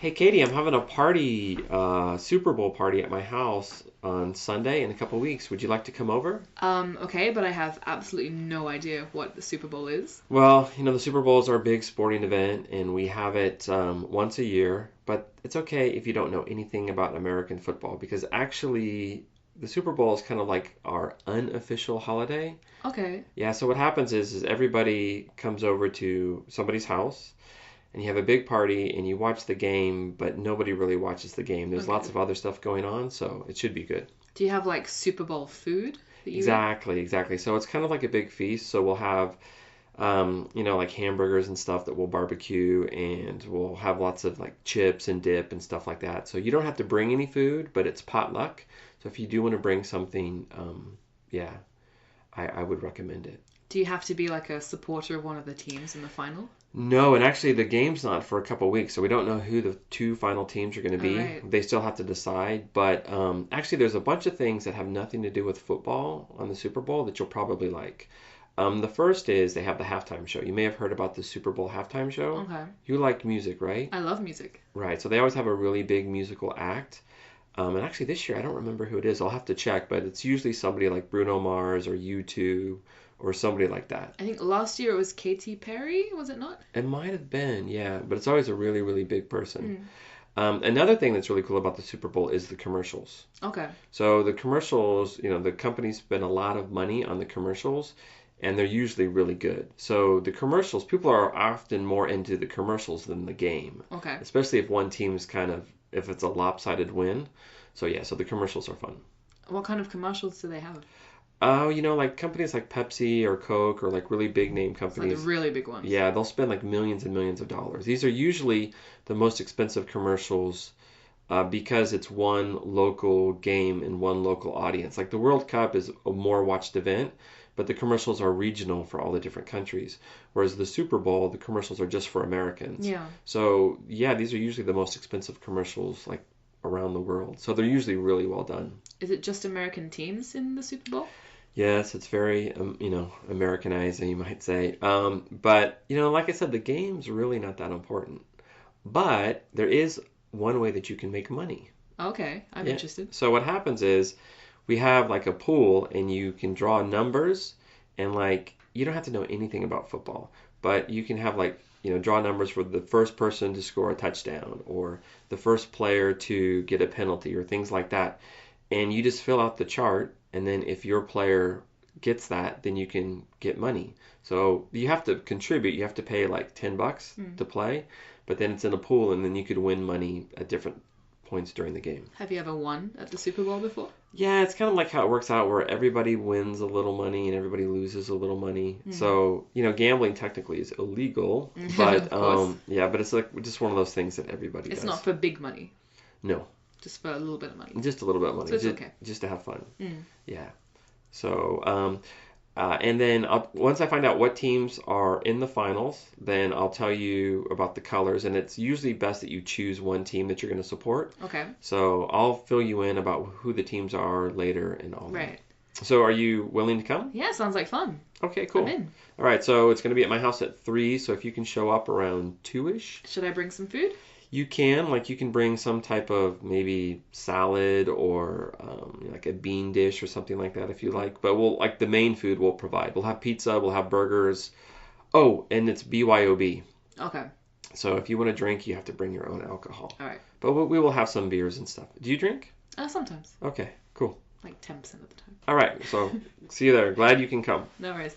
Hey Katie, I'm having a party, Super Bowl party at my house on Sunday in a couple weeks. Would you like to come over? Okay, but I have absolutely no idea what the Super Bowl is. Well, the Super Bowl is our big sporting event, and we have it once a year. But it's okay if you don't know anything about American football, because actually, the Super Bowl is kind of like our unofficial holiday. Okay, Yeah, so what happens is everybody comes over to somebody's house, and you have a big party, and you watch the game, but nobody really watches the game. There's lots okay. of other stuff going on, so it should be good. Do you have like Super Bowl food that you eat? Exactly, exactly. So it's kind of like a big feast. So we'll have, like hamburgers and stuff that we'll barbecue, and we'll have lots of like chips and dip and stuff like that. So you don't have to bring any food, but it's potluck. So if you do want to bring something, yeah, I would recommend it. Do you have to be like a supporter of one of the teams in the final? No, and actually the game's not for a couple weeks, so we don't know who the two final teams are going to All be. right. They still have to decide, but actually there's a bunch of things that have nothing to do with football on the Super Bowl that you'll probably like. The first is they have the halftime show. You may have heard about the Super Bowl halftime show. Okay. You like music, right? I love music. Right. So they always have a really big musical act. And actually this year I don't remember who it is. I'll have to check, but it's usually somebody like Bruno Mars or U2 or somebody like that. I think last year it was Katy Perry, was it not? It might have been, yeah, but it's always a really, really big person. Mm. Another thing that's really cool about the Super Bowl is the commercials. Okay. So the commercials, the companies spend a lot of money on the commercials, and they're usually really good. So the commercials, people are often more into the commercials than the game, Okay. especially if one team's if it's a lopsided win. So yeah, so the commercials are fun. What kind of commercials do they have? Oh, like companies like Pepsi or Coke or like really big name It's like the companies. really big ones. Yeah, they'll spend like millions and millions of dollars. These are usually the most expensive commercials because it's one local game and one local audience. Like the World Cup is a more watched event, but the commercials are regional for all the different countries. Whereas the Super Bowl, the commercials are just for Americans. Yeah. So yeah, these are usually the most expensive commercials like around the world. So they're usually really well done. Is it just American teams in the Super Bowl? Yes, it's very, Americanizing, you might say. But, like I said, the game's really not that important. But there is one way that you can make money. Okay, I'm Yeah. interested. So what happens is we have like a pool and you can draw numbers and like you don't have to know anything about football, but you can have like, draw numbers for the first person to score a touchdown or the first player to get a penalty or things like that. And you just fill out the chart, and then if your player gets that, then you can get money. So you have to contribute. You have to pay like $10 Hmm. to play, but then it's in a pool, and then you could win money at different points during the game. Have you ever won at the Super Bowl before? Yeah, it's kind of like how it works out, where everybody wins a little money and everybody loses a little money. Hmm. So gambling technically is illegal, Of but course. yeah, but it's like just one of those things that everybody It's does. not for big money, No, just for a little bit of money. just a little bit of So money, it's okay. just to have fun. Mm. Yeah. So, and then once I find out what teams are in the finals, then I'll tell you about the colors. And it's usually best that you choose one team that you're going to support. Okay. So I'll fill you in about who the teams are later and all that. Right. So are you willing to come? Yeah, sounds like fun. Okay, I'm cool. in. All right, so it's going to be at my house at 3. So if you can show up around 2-ish. Should I bring some food? You can bring some type of maybe salad or like a bean dish or something like that if you Okay. like. But we'll like the main food we'll provide. We'll have pizza, we'll have burgers. Oh, and it's BYOB. Okay. So if you want to drink, you have to bring your own alcohol. All right. But we will have some beers and stuff. Do you drink? Sometimes. Okay, cool. Like 10% of the time. All right, so see you there. Glad you can come. No worries.